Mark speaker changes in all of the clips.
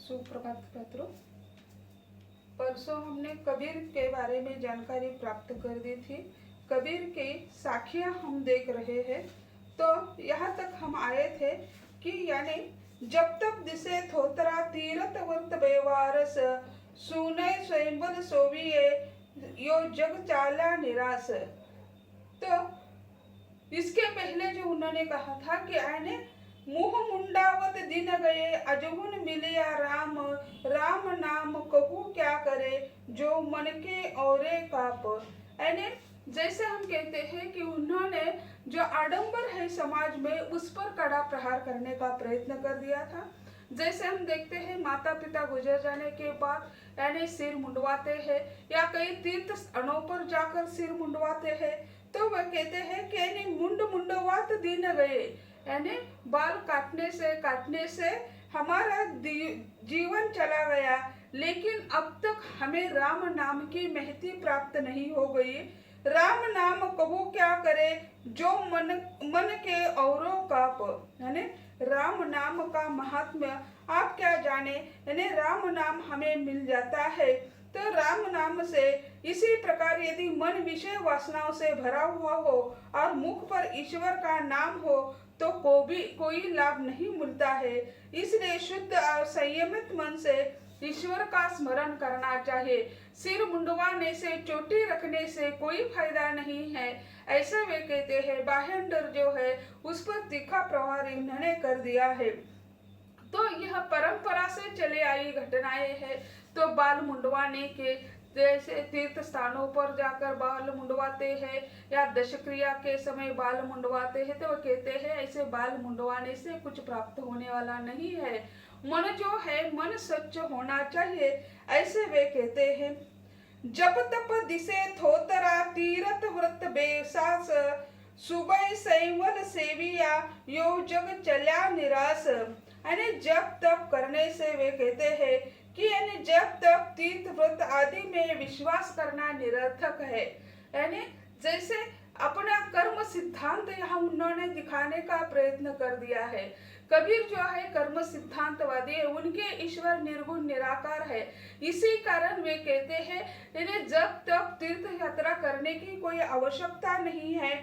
Speaker 1: सुप्रभात मित्रों। परसों हमने कबीर के बारे में जानकारी प्राप्त कर दी थी। कबीर की साखियां हम देख रहे हैं। तो यहाँ तक हम आए थे कि यानी जब तक दिसे थोतरा तीरथ वर्त बेवारस सुने स्वयंबल सोविये यो जग चाला निराश। तो इसके पहले जो उन्होंने कहा था कि आने मुह मुंडावत दिन गए अजहुन मिलिया राम राम नाम कहू क्या करे जो मन के औरे काप। यानी जैसे हम कहते हैं कि उन्होंने जो आडंबर है समाज में उस पर कड़ा प्रहार करने का प्रयत्न कर दिया था। जैसे हम देखते हैं माता पिता गुजर जाने के बाद यानी सिर मुंडवाते हैं या कई तीर्थ स्थानों पर जाकर सिर मुंडवाते हैं। तो वह कहते हैं कि यानी मुंड मुंडवात दिन गए, यानी बाल काटने से हमारा जीवन चला गया, लेकिन अब तक हमें राम नाम की महती प्राप्त नहीं हो गई। राम नाम कहो क्या करे जो मन के औरों काप। यानी राम नाम का महात्म्य आप क्या जाने, यानी राम नाम हमें मिल जाता है। तो राम नाम से इसी प्रकार यदि मन विषय वासनाओं से भरा हुआ हो और मुख पर ईश्वर का नाम हो तो कोई लाभ नहीं मिलता है। इसलिए शुद्ध और संयमित मन से ईश्वर का स्मरण करना चाहिए। सिर मुंडवाने से चोटी रखने से कोई फायदा नहीं है, ऐसा वे कहते हैं। बाह्यंडर जो है उस पर तीखा प्रहार इन्होंने कर दिया है। तो यह परंपरा से चले आई घटनाएं हैं। तो बाल मुंडवाने के जैसे तीर्थ स्थानों पर जाकर बाल मुंडवाते हैं या दशक्रिया के समय बाल मुंडवाते हैं, तो वो कहते हैं ऐसे बाल मुंडवाने से कुछ प्राप्त होने वाला नहीं है। मन जो है मन स्वच्छ होना चाहिए, ऐसे वे कहते हैं। जब तप दिसे थोतरा तीरथ व्रत बेसास सुबह सैवल सेविया यो जग चल्या निराश। यानी जब तप करने से वे कहते हैं कि यानी जब तक तीर्थ व्रत आदि में विश्वास करना निरर्थक है। यानी जैसे अपना कर्म सिद्धांत यहाँ उन्होंने दिखाने का प्रयत्न कर दिया है। कबीर जो है कर्म सिद्धांतवादी है, उनके ईश्वर निर्गुण निराकार है। इसी कारण वे कहते हैं यानी जब तक तीर्थ यात्रा करने की कोई आवश्यकता नहीं है,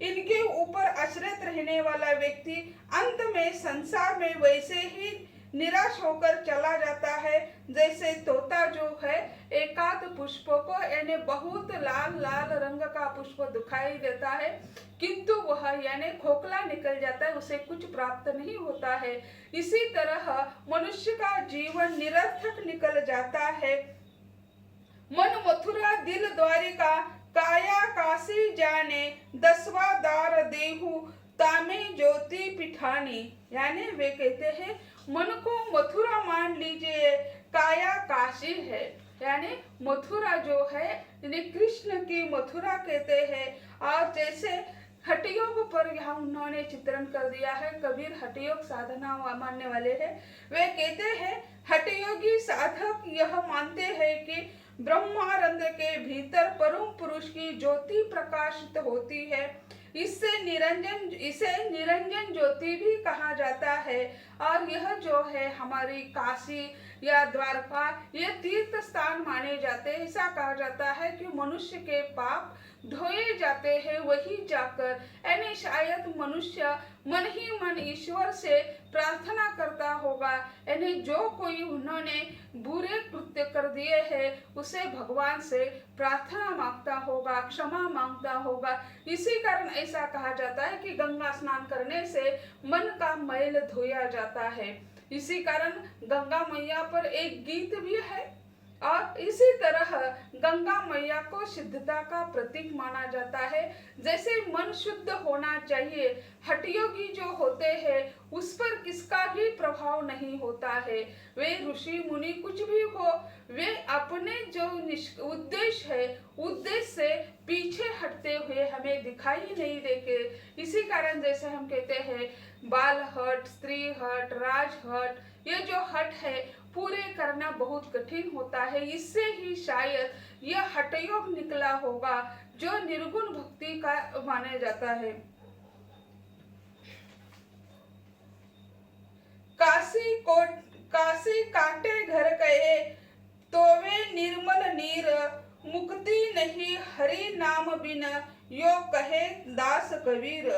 Speaker 1: इनके ऊपर आश्रित रहने वाला व्यक्ति अंत में संसार में वैसे ही निराश होकर चला जाता है जैसे तोता जो है एकाध पुष्प को यानी बहुत लाल लाल रंग का पुष्प दिखाई देता है, किंतु वह यानी खोखला निकल जाता है, उसे कुछ प्राप्त नहीं होता है। इसी तरह मनुष्य का जीवन निरर्थक निकल जाता है। मन मथुरा दिल द्वारिका काया काशी जाने 10वां दार देहु तामे ज्योति पिठानी। यानी वे कहते हैं मन को मथुरा मान लीजिए, काया काशी है। यानी मथुरा जो है कृष्ण की मथुरा कहते हैं। और जैसे हठयोग पर यहाँ उन्होंने चित्रण कर दिया है। कबीर हठयोग साधना मानने वाले हैं। वे कहते हैं हठयोगी साधक यह मानते हैं कि ब्रह्मानंद के भीतर परम पुरुष की ज्योति प्रकाशित होती है। इसे निरंजन ज्योति भी कहा जाता है। और यह जो है हमारी काशी या द्वारका ये तीर्थ स्थान माने जाते हैं। ऐसा कहा जाता है कि मनुष्य के पाप धोए जाते हैं वही जाकर। यानी शायद मनुष्य मन ही मन ईश्वर से प्रार्थना करता होगा। यानी जो कोई उन्होंने बुरे कृत्य कर दिए हैं उसे भगवान से प्रार्थना मांगता होगा, क्षमा मांगता होगा। इसी कारण ऐसा कहा जाता है कि गंगा स्नान करने से मन का मैल धोया जाता है। इसी कारण गंगा मैया पर एक गीत भी है। और इसी तरह गंगा मैया को शुद्धता का प्रतीक माना जाता है। जैसे मन शुद्ध होना चाहिए, हठयोगी जो होते हैं उस पर किसका भी प्रभाव नहीं होता है। वे ऋषि मुनि कुछ भी हो, वे अपने जो उद्देश्य है उद्देश्य से पीछे हटते हुए हमें दिखाई नहीं देते। इसी कारण जैसे हम कहते हैं बाल हट, स्त्री हट, राज हट, ये जो हट है पूरे करना बहुत कठिन होता है। इससे ही शायद यह हठयोग निकला होगा जो निर्गुण भक्ति का माना जाता है। काशी काटे गए तो वे निर्मल नीर, मुक्ति नहीं हरि नाम बिन, यो कहे दास कबीर।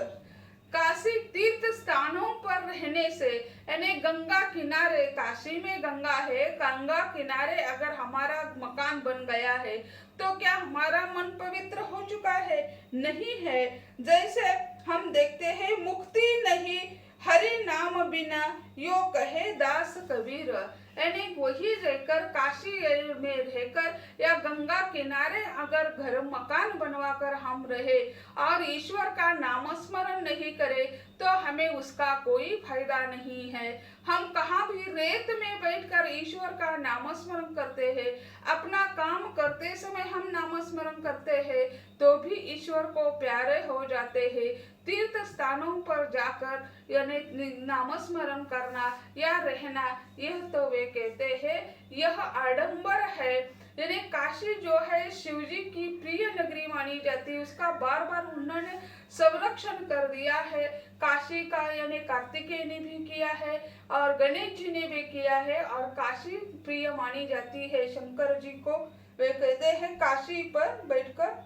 Speaker 1: काशी तीर्थ स्थानों पर रहने से, यानी गंगा किनारे, काशी में गंगा है, गंगा किनारे अगर हमारा मकान बन गया है तो क्या हमारा मन पवित्र हो चुका है? नहीं है। जैसे हम देखते हैं, मुक्ति नहीं हरि नाम बिना, यो कहे दास कबीर। यानी वही रहकर, काशी में रहकर या गंगा किनारे अगर घर मकान बनवाकर हम रहे और ईश्वर का नाम स्मरण नहीं करें तो हमें उसका कोई फायदा नहीं है। हम कहाँ भी रेत में बैठकर ईश्वर का नाम स्मरण करते हैं, अपना काम करते समय हम नाम स्मरण करते हैं तो भी ईश्वर को प्यारे हो जाते हैं। तीर्थ स्थानों पर जाकर यानी नाम स्मरण करना या रहना, यह तो वे कहते हैं यह आडंबर है। यानी काशी जो है शिव जी की प्रिय नगरी मानी जाती है, उसका बार बार उन्होंने संरक्षण कर दिया है। काशी का यानी कार्तिकेय ने भी किया है और गणेश जी ने भी किया है, और काशी प्रिय मानी जाती है शंकर जी को। वे कहते हैं काशी पर बैठकर,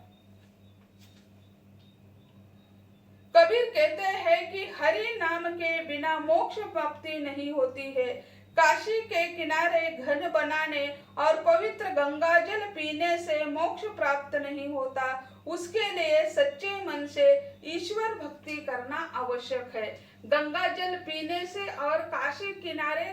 Speaker 1: कबीर कहते हैं कि हरि नाम के बिना मोक्ष प्राप्ति नहीं होती है। काशी के किनारे घन बनाने और पवित्र गंगा जल पीने से मोक्ष प्राप्त नहीं होता, उसके लिए सच्चे मन से ईश्वर भक्ति करना आवश्यक है। गंगा जल पीने से और काशी किनारे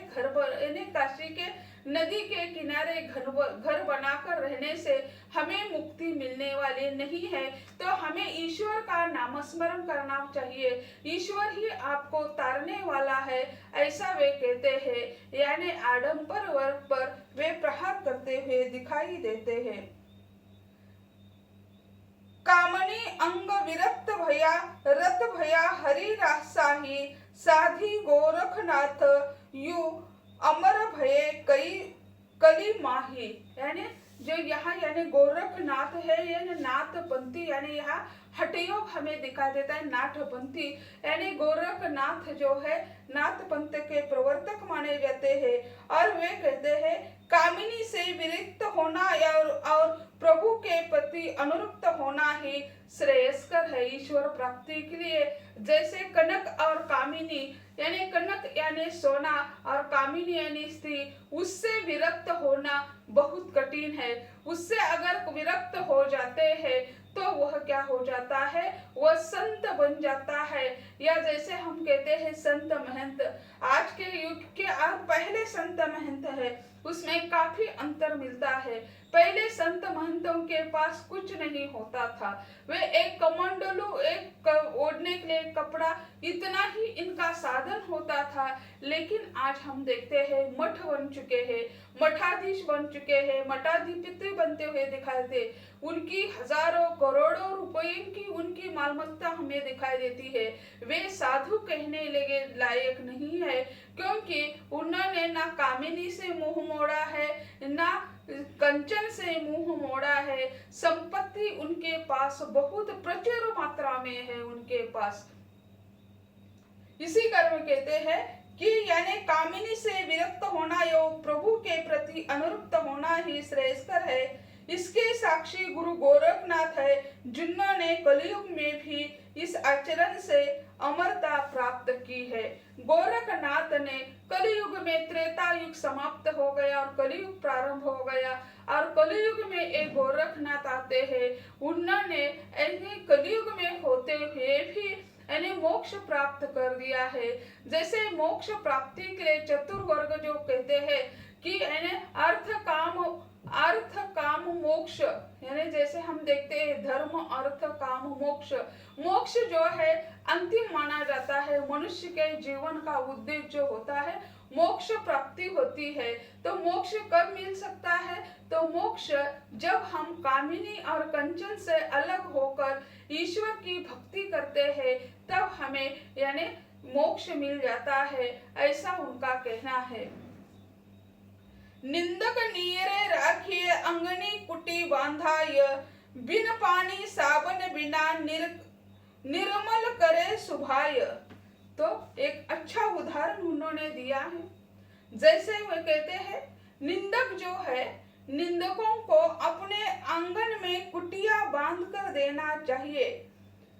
Speaker 1: काशी के नदी के किनारे घर बनाकर रहने से हमें मुक्ति मिलने वाली नहीं है, तो हमें ईश्वर का नामस्मरण करना चाहिए। ईश्वर ही आपको तारने वाला है, ऐसा वे कहते हैं। यानी आडंबर वर्ग पर वे प्रहार करते हुए दिखाई देते हैं। कामनी अंग विरक्त भया, रत भया हरि रासाही, साधी गोरखनाथ यू अमर भये कई कली माही। यानी जो यहाँ यानी गोरखनाथ है, यानी नाथपंथी, यानी यहाँ हठयोग हमें दिखाई देता है, नाथपंथी यानी गोरखनाथ जो है नाथ पंथ के प्रवर्तक माने जाते हैं। और वे कहते हैं कामिनी से विरक्त होना और प्रभु के प्रति अनुरक्त होना ही श्रेयस्कर है ईश्वर प्राप्ति के लिए। जैसे कनक और कामिनी, यानी कनक यानी सोना और कामिनी यानी स्त्री, उससे विरक्त होना बहुत कठिन है। उससे अगर विरक्त हो जाते हैं तो वह क्या हो जाता है, वह संत बन जाता है। या जैसे हम कहते हैं संत महंत, आज के युग के पहले संत महंत है उसमें काफी अंतर मिलता है। पहले संत महंतों के पास कुछ नहीं होता था, वे एक कमंडलू, एक ओढ़ने के लिए कपड़ा, इतना ही इनका साधन होता था। लेकिन आज हम देखते हैं मठ बन चुके हैं, मठाधीश बन चुके हैं, मठाधिपति बनते हुए दिखाई दे। उनकी हजारों करोड़ों रुपए की उनकी मालमत्ता हमें दिखाई देती है। वे साधु कहने लगे लायक नहीं है, क्योंकि उन्होंने ना कामिनी से मुंह मोड़ा है, ना कंचन से मुंह मोड़ा है। संपत्ति उनके पास बहुत प्रचुर मात्रा में है उनके पास। इसी कारण कहते हैं कि यानी कामिनी से विरक्त होना या प्रभु के प्रति अनुरक्त होना ही श्रेयस्कर है। इसके साक्षी गुरु गोरखनाथ है, जिन्होंने कलयुग में भी इस आचरण से अमरता प्राप्त की है। गोरखनाथ ने कलयुग में त्रेता युग समाप्त हो गया और कलयुग प्रारंभ हो गया, और कलयुग में एक गोरखनाथ आते हैं। उन्होंने कलयुग में होते हुए भी यानी मोक्ष प्राप्त कर दिया है। जैसे मोक्ष प्राप्ति के लिए चतुर्वर्ग जो कहते हैं कि यानी अर्थ काम मोक्ष, यानी जैसे हम देखते हैं धर्म अर्थ काम मोक्ष। मोक्ष जो है अंतिम माना जाता है, मनुष्य के जीवन का उद्देश्य जो होता है मोक्ष प्राप्ति होती है। तो मोक्ष कब मिल सकता है, तो मोक्ष जब हम कामिनी और कंचन से अलग होकर ईश्वर की भक्ति करते हैं, तब हमें यानी मोक्ष मिल जाता है, ऐसा उनका कहना है। निंदक नीरे राखिए अंगनी कुटी बांधाय, बिन पानी साबन बिना निर्मल करे सुभाय। तो एक अच्छा उदाहरण उन्होंने दिया है। जैसे वे कहते हैं निंदक जो है निंदकों को अपने आंगन में कुटिया बांध कर देना चाहिए।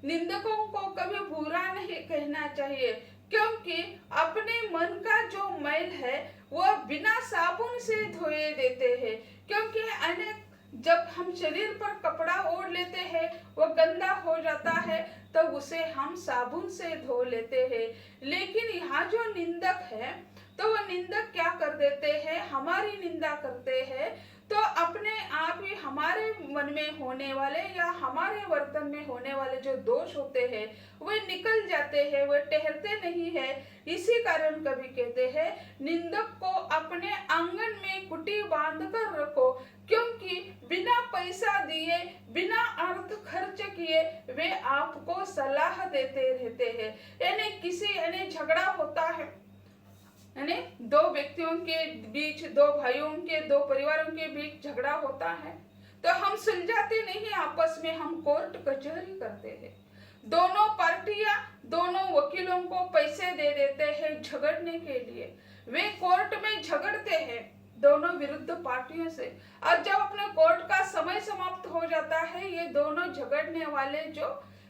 Speaker 1: निंदकों को कभी बुरा नहीं कहना चाहिए, क्योंकि अपने मन का जो मैल है वह बिना साबुन से धोए देते हैं। क्योंकि अनेक जब हम शरीर पर कपड़ा ओढ़ लेते हैं वह गंदा हो जाता है, तो उसे हम साबुन से धो लेते हैं। लेकिन यहाँ जो निंदक है तो वह निंदक क्या कर देते हैं, हमारी निंदा करते हैं, तो अपने आप ही हमारे मन में होने वाले या हमारे वर्तन में होने वाले जो दोष होते हैं वे निकल जाते हैं, वे ठहरते नहीं है। इसी कारण कवि कहते हैं निंदक को अपने आंगन में कुटी बांध कर रखो, क्योंकि बिना पैसा दिए बिना अर्थ खर्च किए वे आपको सलाह देते रहते हैं। यानी झगड़ा होता है, यानी दो व्यक्तियों के बीच, दो भाइयों के, दो परिवारों के बीच झगड़ा होता है तो हम सुलझाते नहीं, आपस में हम कोर्ट कचहरी करते हैं। दोनों पार्टियां दोनों वकीलों को पैसे दे देते हैं झगड़ने के लिए, वे कोर्ट में झगड़ते हैं दोनों विरुद्ध पार्टियों से, और जब अपने कोर्ट का समय समाप्त हो जाता है ये दोनों झगड़ने वाले जो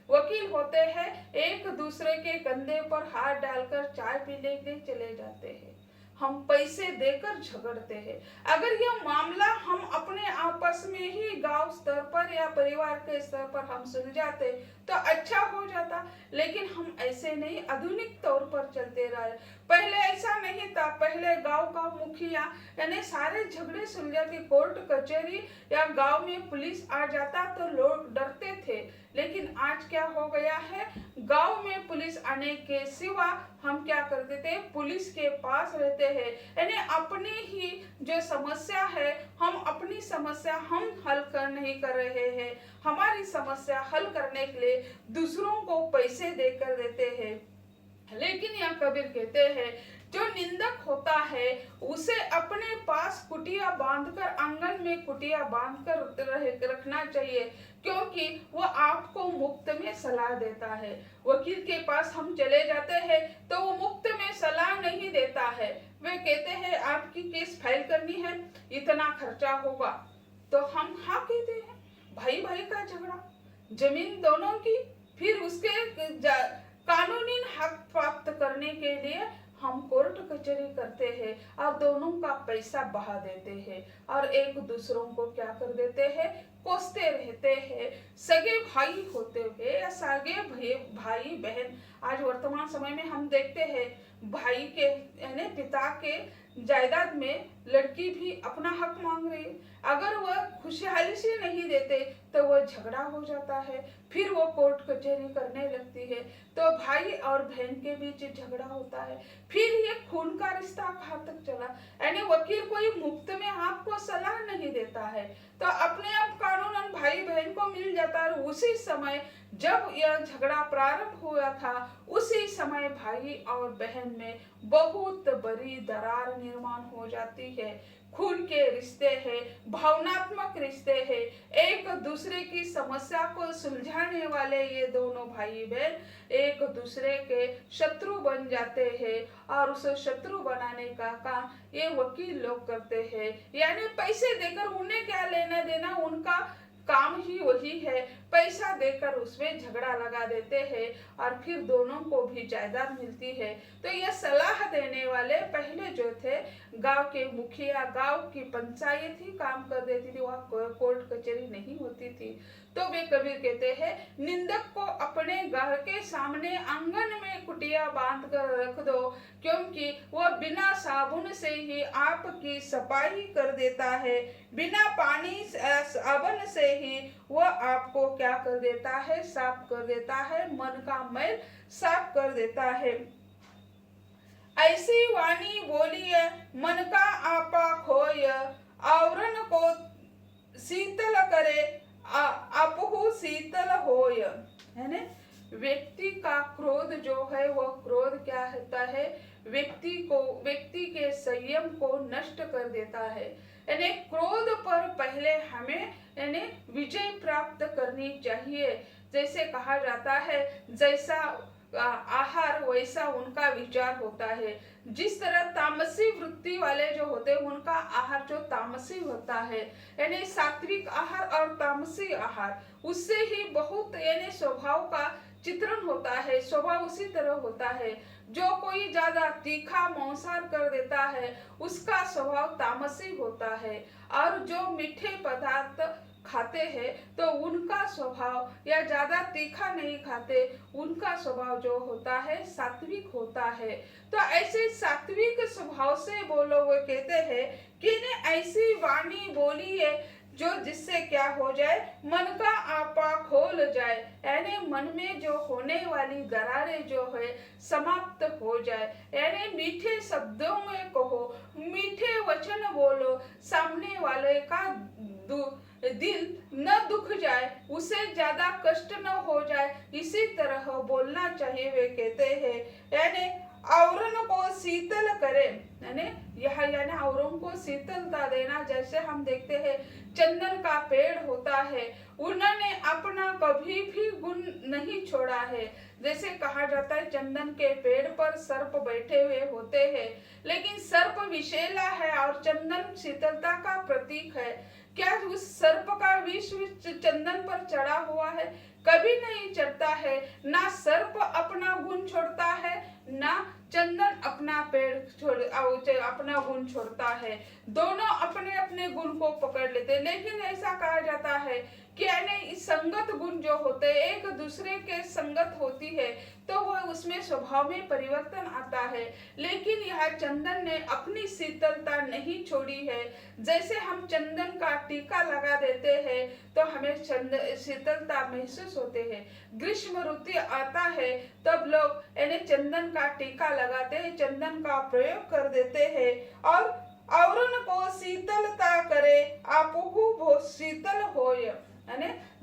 Speaker 1: वकील होते हैं एक दूसरे के कंधे पर हाथ डालकर चाय पीने के लिए चले जाते हैं। हम पैसे देकर झगड़ते हैं। अगर यह मामला हम अपने आपस में ही गांव स्तर पर या परिवार के स्तर पर हम सुलझाते तो अच्छा हो जाता, लेकिन हम ऐसे नहीं, आधुनिक तौर पर चलते रहे। पहले ऐसा नहीं था, पहले गांव का मुखिया यानी सारे झगड़े सुलझा के कोर्ट कचहरी या गांव में पुलिस आ जाता तो लोग डरते थे। लेकिन आज क्या हो गया है, गांव में पुलिस आने के सिवा हम क्या करते थे, पुलिस के पास रहते हैं। यानी अपनी ही जो समस्या है हम अपनी समस्या हम हल कर नहीं कर रहे हैं, हमारी समस्या हल करने के लिए दूसरों को पैसे देकर देते हैं। लेकिन यह कबीर कहते हैं जो निंदक होता है उसे अपने पास कुटिया बांधकर, आंगन में कुटिया बांधकर रखना चाहिए, क्योंकि वह आपको मुफ्त में सलाह देता है। वकील के पास हम चले जाते हैं तो वो मुफ्त में सलाह नहीं देता है, वे कहते हैं आपकी केस फाइल करनी है, इतना खर्चा होगा, तो हम हाँ कहते हैं। भाई भाई का झगड़ा, जमीन दोनों की, फिर उसके कानूनी हक प्राप्त करने के लिए हम कोर्ट कचहरी करते हैं और दोनों का पैसा बहा देते हैं और एक दूसरों को क्या कर देते हैं, कोसते रहते हैं। सगे भाई होते हुए या सगे भाई बहन, आज वर्तमान समय में हम देखते हैं भाई के यानी पिता के जायदाद में लड़की भी अपना हक मांग रही है। अगर वह खुशहाली से नहीं देते तो वह झगड़ा हो जाता है, फिर वो कोर्ट कचहरी करने लगती है, तो भाई और बहन के बीच झगड़ा होता है, फिर ये खून का रिश्ता कहाँ तक चला। यानी वकील कोई मुफ्त में आपको सलाह नहीं देता है, तो अपने आप कानूनन भाई बहन को मिल जाता है। उसी समय जब यह झगड़ा प्रारंभ हुआ था उसी समय भाई और बहन में बहुत बड़ी दरार निर्माण हो जाती है। खून के रिश्ते हैं, भावनात्मक रिश्ते हैं, एक दूसरे की समस्या को सुलझाने वाले ये दोनों भाई बहन एक दूसरे के शत्रु बन जाते हैं, और उसे शत्रु बनाने का काम ये वकील लोग करते हैं। यानी पैसे देकर, उन्हें क्या लेना देना, उनका काम ही वही है, पैसा देकर उसमें झगड़ा लगा देते हैं और फिर दोनों को भी जायदाद मिलती है। तो यह सलाह देने वाले पहले जो थे गांव के मुखिया, गांव की पंचायत ही काम कर देती थी, वहाँ कोर्ट कचहरी नहीं होती थी। तो वे कबीर कहते हैं निंदक को अपने घर के सामने आंगन में कुटिया बांध कर रख दो, क्योंकि वह बिना साबुन से ही आपकी सफाई कर देता है, बिना पानी साबुन से ही वह आपको क्या कर देता है, साफ कर देता है, मन का मैल साफ कर देता है। ऐसी वाणी बोलिए मन का आपा खोय, आवरण को शीतल करे आपहु शीतल होय। है ना, व्यक्ति का क्रोध जो है वह क्रोध क्या होता है, व्यक्ति के संयम को नष्ट कर देता है। यानी क्रोध पर पहले हमें विजय प्राप्त करनी चाहिए। जैसे कहा जाता है जैसा आहार वैसा उनका विचार होता है। जिस तरह तामसी वृत्ति वाले जो होते हैं उनका आहार जो तामसी होता है, यानी सात्विक आहार और तामसी आहार, उससे ही बहुत यानी स्वभाव का चित्रण होता है। स्वभाव उसी तरह होता है। जो कोई ज्यादा तीखा मांसाहार कर देता है उसका स्वभाव तामसी होता है, और जो मीठे पदार्थ खाते हैं तो उनका स्वभाव, या ज्यादा तीखा नहीं खाते उनका स्वभाव जो होता है सात्विक होता है। तो ऐसे सात्विक स्वभाव से वो लोग कहते हैं कि ने ऐसी वाणी बोली है जो जिससे क्या हो जाए, मन का आपा खोल जाए, यानी मन में जो होने वाली दरारें जो है समाप्त हो जाए। यानी मीठे शब्दों में कहो, मीठे वचन बोलो, सामने वाले का दिल न दुख जाए, उसे ज्यादा कष्ट न हो जाए, इसी तरह बोलना चाहिए। वे कहते हैं यानी औरों को शीतल करे, यानी औरों को शीतलता देना। जैसे हम देखते हैं चंदन का पेड़ होता है, उन्होंने अपना कभी भी गुण नहीं छोड़ा है। जैसे कहा जाता है चंदन के पेड़ पर सर्प बैठे हुए होते हैं, लेकिन सर्प विषैला है और चंदन शीतलता का प्रतीक है। क्या उस सर्प का विष चंदन पर चढ़ा हुआ है? कभी नहीं चढ़ता है। ना सर्प अपना गुण छोड़ता है, ना चंदन अपना अपना गुण छोड़ता है। दोनों अपने अपने गुण को पकड़ लेते, लेकिन ऐसा कहा जाता है कि यानी संगत गुण जो होते हैं एक दूसरे के संगत होती है तो वह उसमें स्वभाव में परिवर्तन आता है। लेकिन यह चंदन ने अपनी शीतलता नहीं छोड़ी है। जैसे हम चंदन का टीका लगा देते हैं तो हमें शीतलता महसूस होते हैं। ग्रीष्म ऋतु आता है तब लोग यानी चंदन का टीका लगाते हैं, चंदन का प्रयोग कर देते हैं, और औरों को शीतलता करे आपहु बहुत शीतल होय।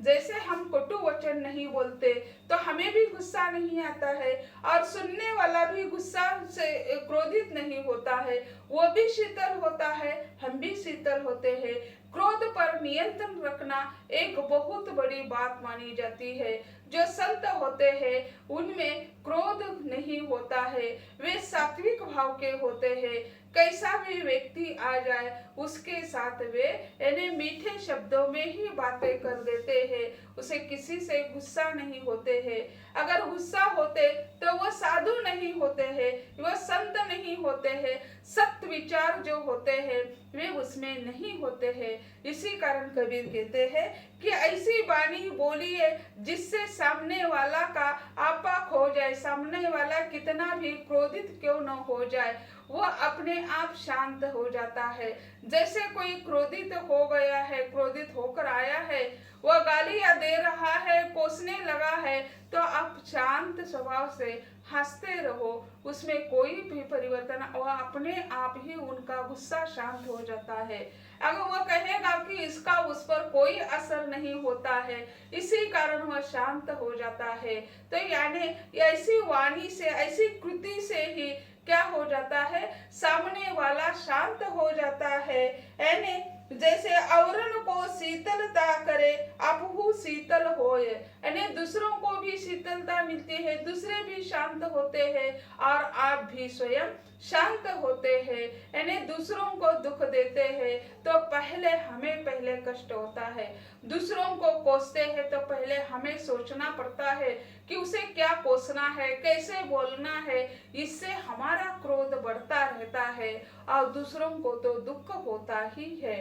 Speaker 1: जैसे हम कटु वचन नहीं बोलते तो हमें भी गुस्सा नहीं आता है, और सुनने वाला भी गुस्सा से क्रोधित नहीं होता है, वो भी शीतल होता है, हम भी शीतल होते हैं। क्रोध पर नियंत्रण रखना एक बहुत बड़ी बात मानी जाती है। जो संत होते हैं उनमें क्रोध नहीं होता है, वे सात्विक भाव के होते हैं। कैसा भी व्यक्ति आ जाए उसके साथ वे यानी मीठे शब्दों में ही बातें कर देते हैं, उसे किसी से गुस्सा नहीं होते हैं। अगर गुस्सा होते तो वो साधु नहीं होते हैं, वो संत नहीं होते हैं, सत्य विचार जो होते हैं वे उसमें नहीं होते हैं। इसी कारण कबीर कहते हैं कि ऐसी वाणी बोलिए जिससे सामने वाला का आपा खो जाए, सामने वाला कितना भी क्रोधित क्यों न हो जाए वो अपने आप शांत हो जाता है। जैसे कोई क्रोधित हो गया है, क्रोधित होकर आया है, वह गालियां दे रहा है, कोसने लगा है, तो आप शांत स्वभाव से हंसते रहो, उसमें कोई भी परिवर्तन, वह अपने आप ही उनका गुस्सा शांत हो जाता है। अगर वह कहेगा कि इसका उस पर कोई असर नहीं होता है, इसी कारण वह शांत हो जाता है। तो यानी ऐसी वाणी से, ऐसी कृति से ही क्या हो जाता है, सामने वाला शांत हो जाता है। यानी जैसे औरों को शीतलता करे आपहु शीतल होए, यानी दूसरों को भी शीतलता मिलती है, दूसरे भी शांत होते हैं और आप भी स्वयं शांत होते हैं। यानी दूसरों को दुख देते हैं तो पहले कष्ट होता है, दूसरों को कोसते हैं तो पहले हमें सोचना पड़ता है कि उसे क्या कोसना है, कैसे बोलना है, इससे हमारा क्रोध बढ़ता रहता है और दूसरों को तो दुख होता ही है।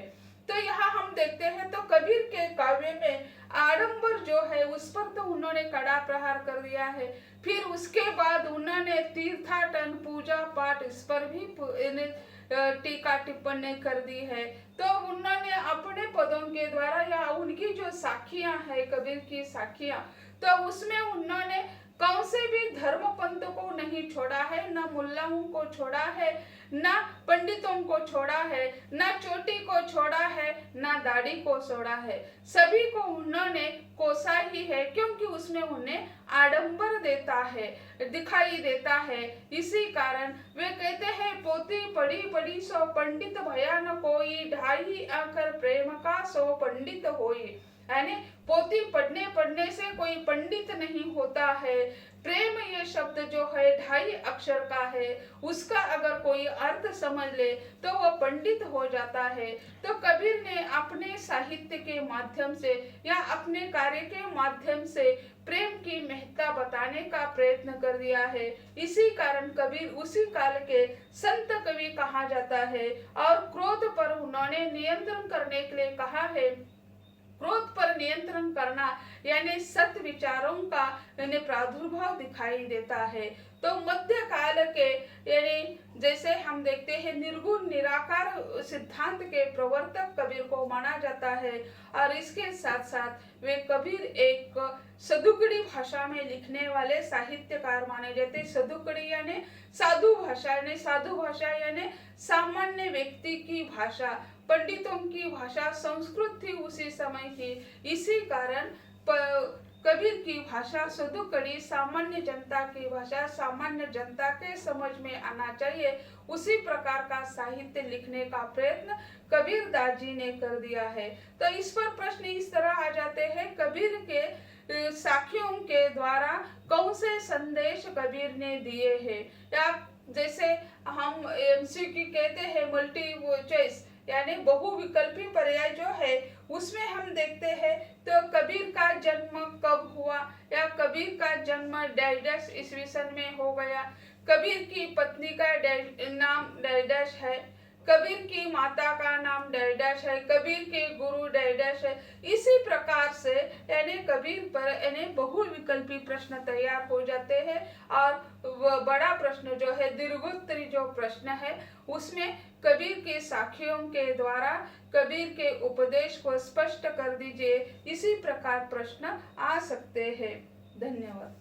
Speaker 1: तो यहाँ हम देखते हैं तो कबीर के काव्य में आडंबर जो है उस पर तो उन्होंने कड़ा प्रहार कर दिया है। फिर उसके बाद उन्होंने तीर्थाटन, पूजा पाठ, इस पर भी टीका टिप्पणी कर दी है। तो उन्होंने अपने पदों के द्वारा या उनकी जो साखियां है, कबीर की साखियां, तो उसमें उन्होंने कौन से भी धर्म पंथ को नहीं छोड़ा है, ना मुल्लाओं को छोड़ा है, ना पंडितों को छोड़ा है, ना चोटी को छोड़ा है, ना दाढ़ी को छोड़ा है, सभी को उन्होंने कोसा ही है, क्योंकि उसमें उन्हें आडंबर देता है, दिखाई देता है। इसी कारण वे कहते हैं पोती पड़ी पड़ी सो पंडित भया न कोई, ढाई आकर प्रेम का सो पंडित होई। यानी पोती पढ़ने से कोई पंडित नहीं होता है, प्रेम ये शब्द जो है 2.5 अक्षर का है, उसका अगर कोई अर्थ समझ ले तो वह पंडित हो जाता है। तो कबीर ने अपने साहित्य के माध्यम से या अपने कार्य के माध्यम से प्रेम की महत्ता बताने का प्रयत्न कर दिया है। इसी कारण कबीर उसी काल के संत कवि कहा जाता है। और क्रोध पर उन्होंने नियंत्रण करने के लिए कहा है। क्रोध पर नियंत्रण करना यानी सत विचारों का यानी प्रादुर्भाव दिखाई देता है। तो मध्य काल के यानी जैसे हम देखते हैं निर्गुण निराकार सिद्धांत के प्रवर्तक कबीर को माना जाता है। और इसके साथ साथ वे कबीर एक सदुकड़ी भाषा में लिखने वाले साहित्यकार माने जाते। सदुकड़ी यानी साधु भाषा, यानी सामान्य व्यक्ति की भाषा, पंडितों की भाषा संस्कृत थी उसी समय की। इसी कारण कबीर की भाषा सदुकड़ी, सामान्य जनता की भाषा, सामान्य जनता के समझ में आना चाहिए, उसी प्रकार का साहित्य लिखने का प्रयत्न कबीर दास जी ने कर दिया है। तो इस पर प्रश्न इस तरह आ जाते हैं, कबीर के साखियों के द्वारा कौन से संदेश कबीर ने दिए हैं। या जैसे हम एमसीक्यू कहते हैं मल्टी चॉइस यानी बहुविकल्पी पर्याय जो है उसमें हम देखते हैं तो कबीर का जन्म कब हुआ या कबीर का जन्म डैश ईस्वी सन में हो गया, कबीर की पत्नी का नाम डैश है, कबीर की माता का नाम डैश है, कबीर के गुरु डैश है। इसी प्रकार से यानी कबीर पर यानी बहुविकल्पी प्रश्न तैयार हो जाते हैं। और बड़ा प्रश्न जो है दीर्घोत्तरी जो प्रश्न है उसमें कबीर के साखियों के द्वारा कबीर के उपदेश को स्पष्ट कर दीजिए, इसी प्रकार प्रश्न आ सकते हैं। धन्यवाद।